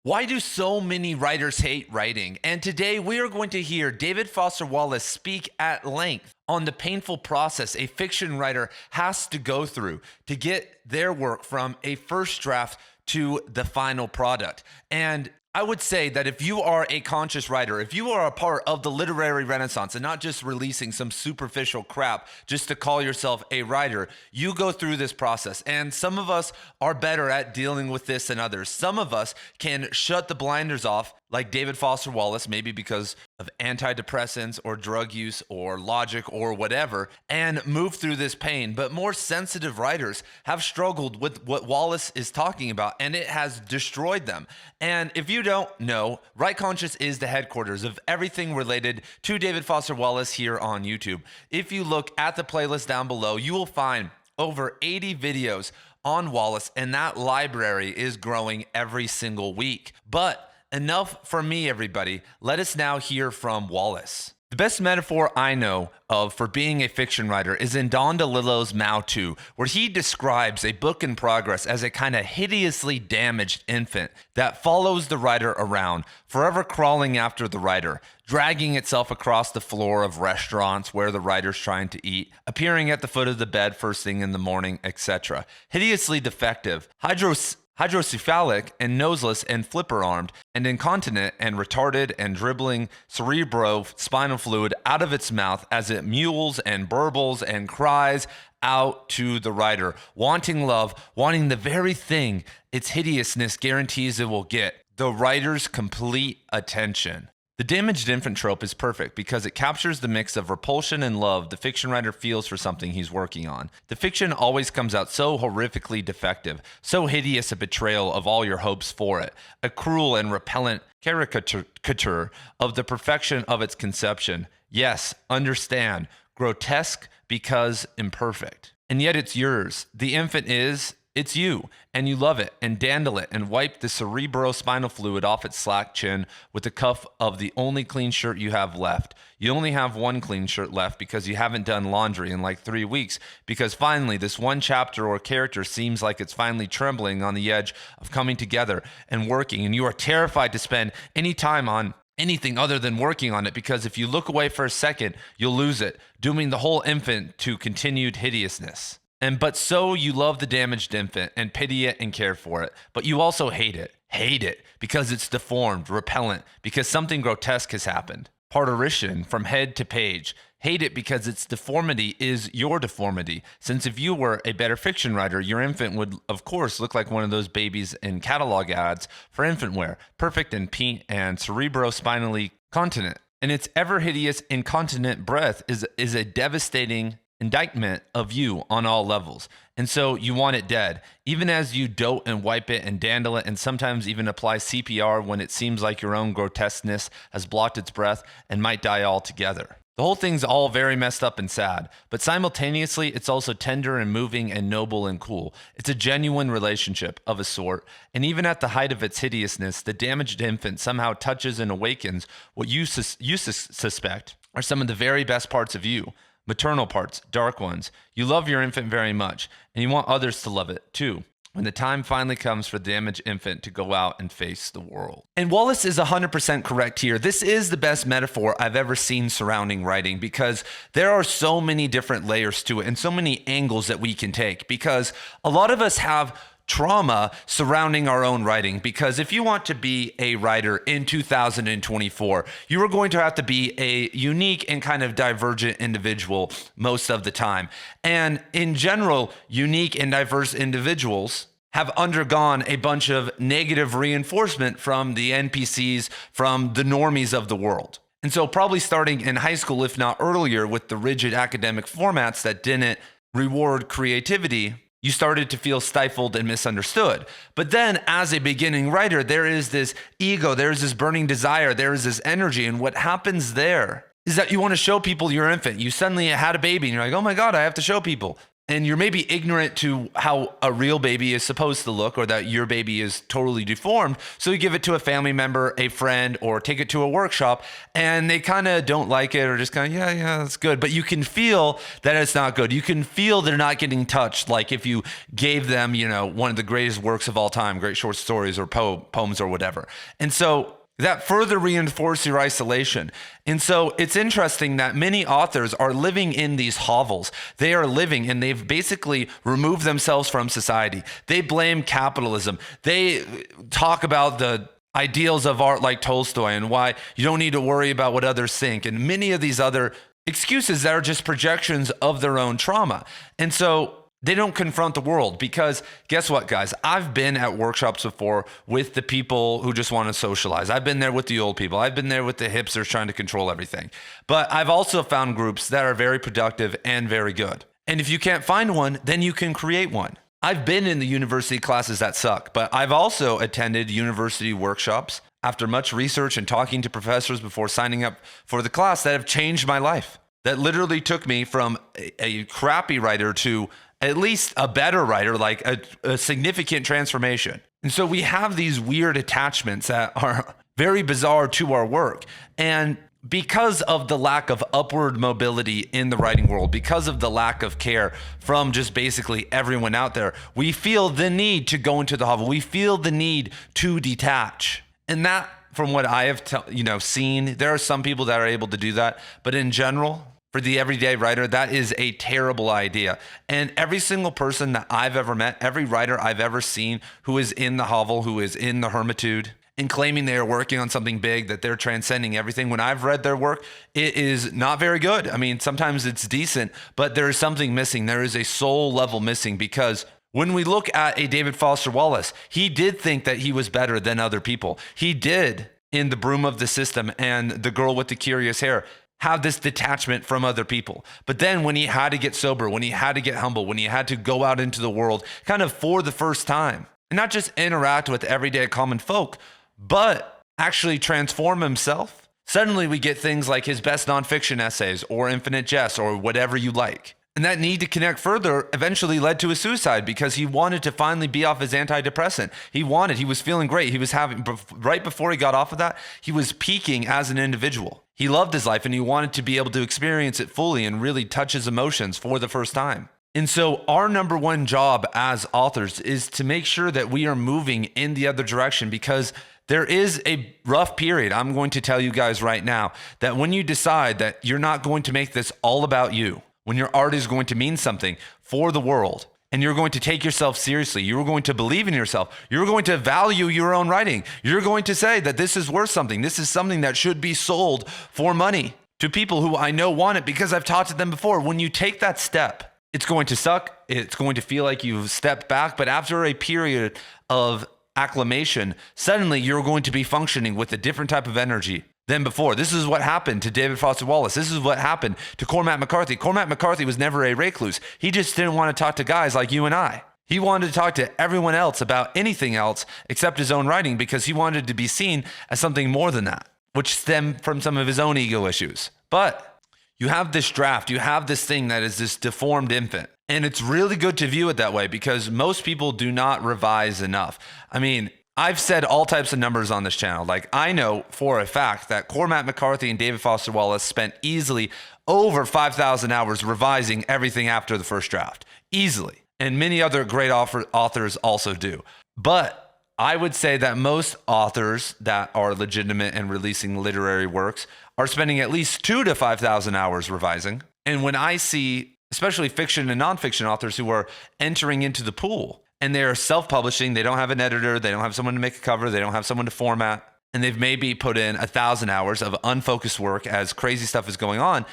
Why do so many writers hate writing? And today we are going to hear David Foster Wallace speak at length on the painful process a fiction writer has to go through to get their work from a first draft to the final product. And I would say that if you are a conscious writer, if you are a part of the literary renaissance and not just releasing some superficial crap just to call yourself a writer, you go through this process. And some of us are better at dealing with this than others. Some of us can shut the blinders off, like David Foster Wallace, maybe because of antidepressants or drug use or logic or whatever, and move through this pain. But more sensitive writers have struggled with what Wallace is talking about, and it has destroyed them. And if you don't know, Right Conscious is the headquarters of everything related to David Foster Wallace here on YouTube. If you look at the playlist down below, you will find over 80 videos on Wallace, and that library is growing every single week. But enough for me, everybody. Let us now hear from Wallace. The best metaphor I know of for being a fiction writer is in Don DeLillo's Mao 2, where he describes a book in progress as a kind of hideously damaged infant that follows the writer around, forever crawling after the writer, dragging itself across the floor of restaurants where the writer's trying to eat, appearing at the foot of the bed first thing in the morning, etc. Hideously defective, hydrocephalic and noseless and flipper-armed and incontinent and retarded and dribbling cerebro-spinal fluid out of its mouth as it mewls and burbles and cries out to the writer, wanting love, wanting the very thing its hideousness guarantees it will get, the writer's complete attention. The damaged infant trope is perfect because it captures the mix of repulsion and love the fiction writer feels for something he's working on. The fiction always comes out so horrifically defective, so hideous a betrayal of all your hopes for it, a cruel and repellent caricature of the perfection of its conception. Yes, understand, grotesque because imperfect. And yet it's yours. The infant is... It's you, and you love it, and dandle it, and wipe the cerebrospinal fluid off its slack chin with the cuff of the only clean shirt you have left. You only have one clean shirt left because you haven't done laundry in like 3 weeks, because finally this one chapter or character seems like it's finally trembling on the edge of coming together and working, and you are terrified to spend any time on anything other than working on it, because if you look away for a second, you'll lose it, dooming the whole infant to continued hideousness. But so you love the damaged infant and pity it and care for it, but you also hate it. Hate it because it's deformed, repellent, because something grotesque has happened. Parturition from head to page. Hate it because its deformity is your deformity. Since if you were a better fiction writer, your infant would, of course, look like one of those babies in catalog ads for infant wear, perfect and pink and cerebrospinally continent. And its ever hideous incontinent breath is a devastating indictment of you on all levels. And so you want it dead, even as you dote and wipe it and dandle it and sometimes even apply CPR when it seems like your own grotesqueness has blocked its breath and might die altogether. The whole thing's all very messed up and sad, but simultaneously it's also tender and moving and noble and cool. It's a genuine relationship of a sort, and even at the height of its hideousness, the damaged infant somehow touches and awakens what you suspect are some of the very best parts of you. Maternal parts, dark ones. You love your infant very much, and you want others to love it too, when the time finally comes for the damaged infant to go out and face the world. And Wallace is 100% correct here. This is the best metaphor I've ever seen surrounding writing, because there are so many different layers to it and so many angles that we can take, because a lot of us have trauma surrounding our own writing, because if you want to be a writer in 2024, you are going to have to be a unique and kind of divergent individual most of the time. And in general, unique and diverse individuals have undergone a bunch of negative reinforcement from the NPCs, from the normies of the world. And so probably starting in high school, if not earlier, with the rigid academic formats that didn't reward creativity, you started to feel stifled and misunderstood. But then as a beginning writer, there is this ego, there is this burning desire, there is this energy. And what happens there is that you want to show people your infant. You suddenly had a baby and you're like, oh my God, I have to show people. and you're maybe ignorant to how a real baby is supposed to look, or that your baby is totally deformed. So you give it to a family member, a friend, or take it to a workshop, and they kind of don't like it, or just kind of, yeah, that's good. But you can feel that it's not good. You can feel they're not getting touched. Like if you gave them, one of the greatest works of all time, great short stories or poems or whatever. And so that further reinforces your isolation. And so it's interesting that many authors are living in these hovels. They are living, and they've basically removed themselves from society. They blame capitalism. They talk about the ideals of art like Tolstoy and why you don't need to worry about what others think, and many of these other excuses that are just projections of their own trauma. And so they don't confront the world, because guess what, guys? I've been at workshops before with the people who just want to socialize. I've been there with the old people. I've been there with the hipsters trying to control everything. But I've also found groups that are very productive and very good. And if you can't find one, then you can create one. I've been in the university classes that suck, but I've also attended university workshops after much research and talking to professors before signing up for the class that have changed my life. That literally took me from a crappy writer to at least a better writer, like a significant transformation. And so we have these weird attachments that are very bizarre to our work. And because of the lack of upward mobility in the writing world, because of the lack of care from just basically everyone out there, we feel the need to go into the hovel. We feel the need to detach. And that, from what I have seen, there are some people that are able to do that. But in general, for the everyday writer, that is a terrible idea. And every single person that I've ever met, every writer I've ever seen who is in the hovel, who is in the hermitude, and claiming they are working on something big, that they're transcending everything, when I've read their work, it is not very good. I mean, sometimes it's decent, but there is something missing. There is a soul level missing, because when we look at a David Foster Wallace, he did think that he was better than other people. He did, in The Broom of the System and The Girl with the Curious Hair, have this detachment from other people. But then when he had to get sober, when he had to get humble, when he had to go out into the world kind of for the first time, and not just interact with everyday common folk, but actually transform himself, suddenly we get things like his best nonfiction essays or Infinite Jest or whatever you like. And that need to connect further eventually led to a suicide, because he wanted to finally be off his antidepressant. He was feeling great. He was right before he got off of that, he was peaking as an individual. He loved his life and he wanted to be able to experience it fully and really touch his emotions for the first time. And so our number one job as authors is to make sure that we are moving in the other direction, because there is a rough period. I'm going to tell you guys right now that when you decide that you're not going to make this all about you, when your art is going to mean something for the world, and you're going to take yourself seriously, you're going to believe in yourself, you're going to value your own writing, you're going to say that this is worth something, this is something that should be sold for money to people who I know want it because I've taught to them before. When you take that step, it's going to suck, it's going to feel like you've stepped back, but after a period of acclimation, suddenly you're going to be functioning with a different type of energy than before. This is what happened to David Foster Wallace. This is what happened to Cormac McCarthy. Cormac McCarthy was never a recluse. He just didn't want to talk to guys like you and I. He wanted to talk to everyone else about anything else except his own writing, because he wanted to be seen as something more than that, which stemmed from some of his own ego issues. But you have this draft, you have this thing that is this deformed infant. And it's really good to view it that way, because most people do not revise enough. I mean, I've said all types of numbers on this channel. Like, I know for a fact that Cormac McCarthy and David Foster Wallace spent easily over 5,000 hours revising everything after the first draft. Easily. And many other great authors also do. But I would say that most authors that are legitimate and releasing literary works are spending at least 2,000 to 5,000 hours revising. And when I see, especially fiction and nonfiction authors who are entering into the pool, and they're self-publishing, they don't have an editor, they don't have someone to make a cover, they don't have someone to format, and they've maybe put in 1,000 hours of unfocused work as crazy stuff is going on,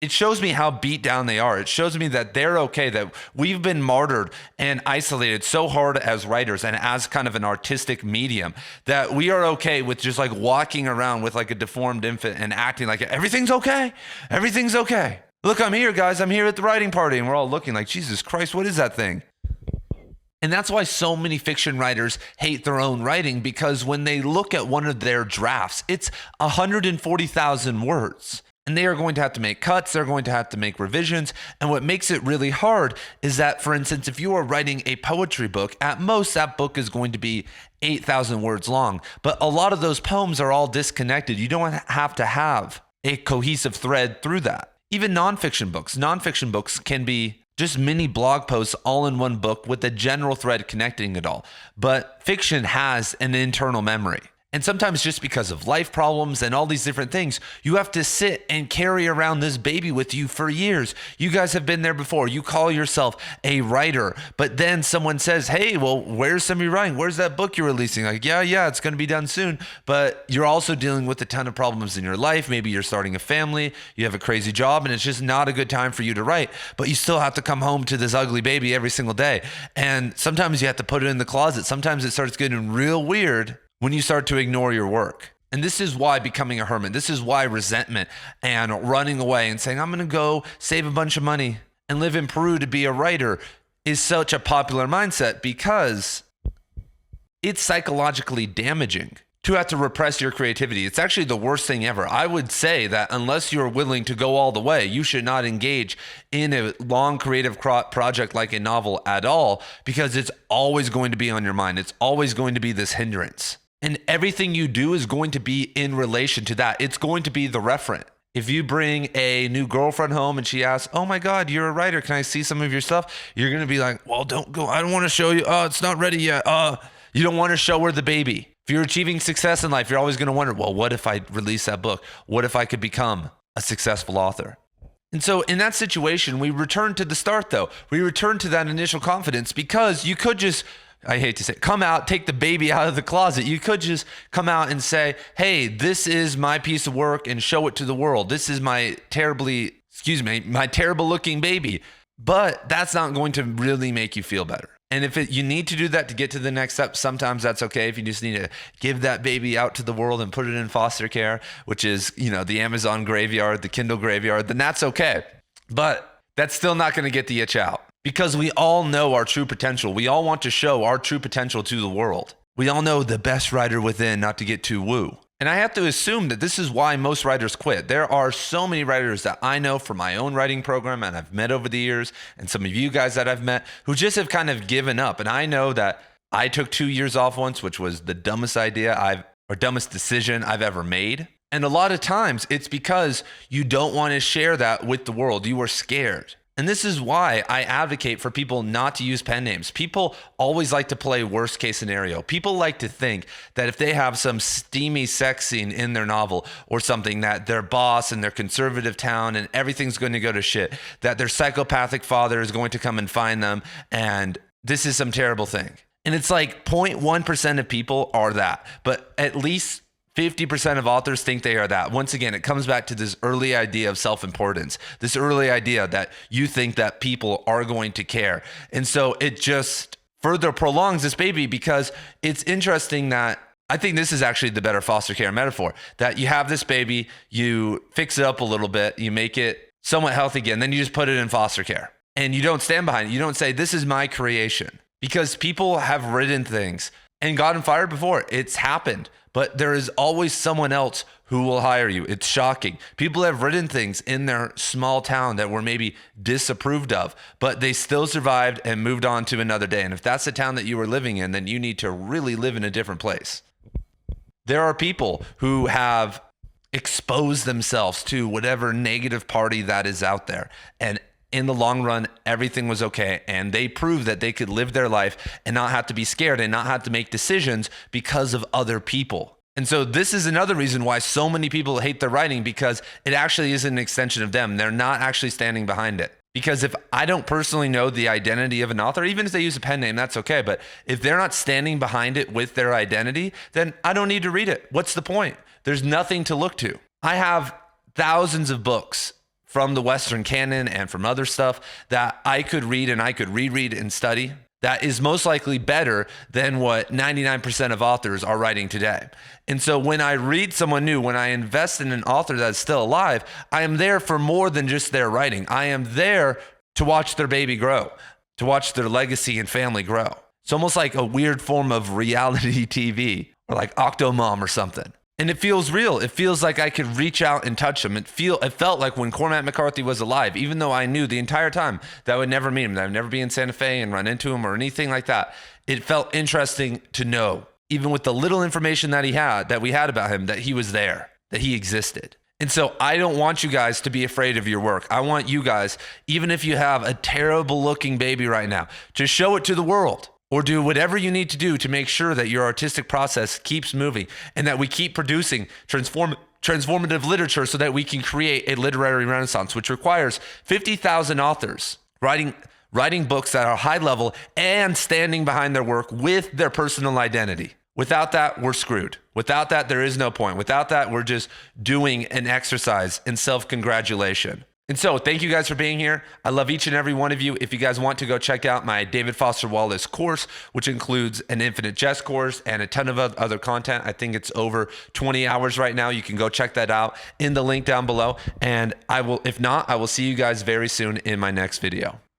it shows me how beat down they are. It shows me that they're okay, that we've been martyred and isolated so hard as writers and as kind of an artistic medium, that we are okay with just like walking around with like a deformed infant and acting like everything's okay. Everything's okay. Look, I'm here, guys. I'm here at the writing party. And we're all looking like, Jesus Christ, what is that thing? And that's why so many fiction writers hate their own writing, because when they look at one of their drafts, it's 140,000 words. And they are going to have to make cuts. They're going to have to make revisions. And what makes it really hard is that, for instance, if you are writing a poetry book, at most that book is going to be 8,000 words long. But a lot of those poems are all disconnected. You don't have to have a cohesive thread through that. Even nonfiction books can be just mini blog posts all in one book with a general thread connecting it all. But fiction has an internal memory. And sometimes just because of life problems and all these different things, you have to sit and carry around this baby with you for years. You guys have been there before. You call yourself a writer, but then someone says, hey, well, where's some of your writing? Where's that book you're releasing? Like, yeah, it's going to be done soon. But you're also dealing with a ton of problems in your life. Maybe you're starting a family, you have a crazy job, and it's just not a good time for you to write. But you still have to come home to this ugly baby every single day. And sometimes you have to put it in the closet. Sometimes it starts getting real weird when you start to ignore your work. And this is why becoming a hermit, this is why resentment and running away and saying, I'm going to go save a bunch of money and live in Peru to be a writer is such a popular mindset, because it's psychologically damaging to have to repress your creativity. It's actually the worst thing ever. I would say that unless you're willing to go all the way, you should not engage in a long creative project like a novel at all, because it's always going to be on your mind. It's always going to be this hindrance. And everything you do is going to be in relation to that. It's going to be the referent. If you bring a new girlfriend home and she asks, oh my God, you're a writer, can I see some of your stuff? You're going to be like, well, don't go. I don't want to show you. Oh, it's not ready yet. You don't want to show her the baby. If you're achieving success in life, you're always going to wonder, well, what if I release that book? What if I could become a successful author? And so in that situation, we return to the start though. We return to that initial confidence, because you could just, I hate to say it, come out, take the baby out of the closet. You could just come out and say, hey, this is my piece of work, and show it to the world. This is my terrible looking baby. But that's not going to really make you feel better. And if you need to do that to get to the next step, sometimes that's okay. If you just need to give that baby out to the world and put it in foster care, which is, the Amazon graveyard, the Kindle graveyard, then that's okay. But that's still not going to get the itch out. Because we all know our true potential. We all want to show our true potential to the world. We all know the best writer within, not to get too woo. And I have to assume that this is why most writers quit. There are so many writers that I know from my own writing program and I've met over the years, and some of you guys that I've met, who just have kind of given up. And I know that I took 2 years off once, which was the dumbest dumbest decision I've ever made. And a lot of times it's because you don't want to share that with the world. You are scared. And this is why I advocate for people not to use pen names. People always like to play worst case scenario. People like to think that if they have some steamy sex scene in their novel or something, that their boss in their conservative town and everything's going to go to shit, that their psychopathic father is going to come and find them, and this is some terrible thing. And it's like 0.1% of people are that, but at least 50% of authors think they are that. Once again, it comes back to this early idea of self-importance, this early idea that you think that people are going to care. And so it just further prolongs this baby, because it's interesting that I think this is actually the better foster care metaphor, that you have this baby, you fix it up a little bit, you make it somewhat healthy again, then you just put it in foster care. And you don't stand behind it. You don't say, this is my creation. Because people have written things and gotten fired before. It's happened. But there is always someone else who will hire you. It's shocking. People have written things in their small town that were maybe disapproved of, but they still survived and moved on to another day. And if that's the town that you were living in, then you need to really live in a different place. There are people who have exposed themselves to whatever negative party that is out there, and in the long run, everything was okay. And they proved that they could live their life and not have to be scared and not have to make decisions because of other people. And so this is another reason why so many people hate their writing, because it actually is an extension of them. They're not actually standing behind it. Because if I don't personally know the identity of an author, even if they use a pen name, that's okay. But if they're not standing behind it with their identity, then I don't need to read it. What's the point? There's nothing to look to. I have thousands of books from the Western canon and from other stuff that I could read and I could reread and study that is most likely better than what 99% of authors are writing today. And so when I read someone new, when I invest in an author that's still alive, I am there for more than just their writing. I am there to watch their baby grow, to watch their legacy and family grow. It's almost like a weird form of reality TV, or like Octomom or something. And it feels real. It feels like I could reach out and touch him. It felt like when Cormac McCarthy was alive, even though I knew the entire time that I would never meet him, that I would never be in Santa Fe and run into him or anything like that. It felt interesting to know, even with the little information that we had about him, that he was there, that he existed. And so I don't want you guys to be afraid of your work. I want you guys, even if you have a terrible looking baby right now, to show it to the world. Or do whatever you need to do to make sure that your artistic process keeps moving and that we keep producing transformative literature so that we can create a literary renaissance, which requires 50,000 authors writing books that are high level and standing behind their work with their personal identity. Without that, we're screwed. Without that, there is no point. Without that, we're just doing an exercise in self-congratulation. And so thank you guys for being here. I love each and every one of you. If you guys want to go check out my David Foster Wallace course, which includes an Infinite Jest course and a ton of other content, I think it's over 20 hours right now. You can go check that out in the link down below. And if not, I will see you guys very soon in my next video.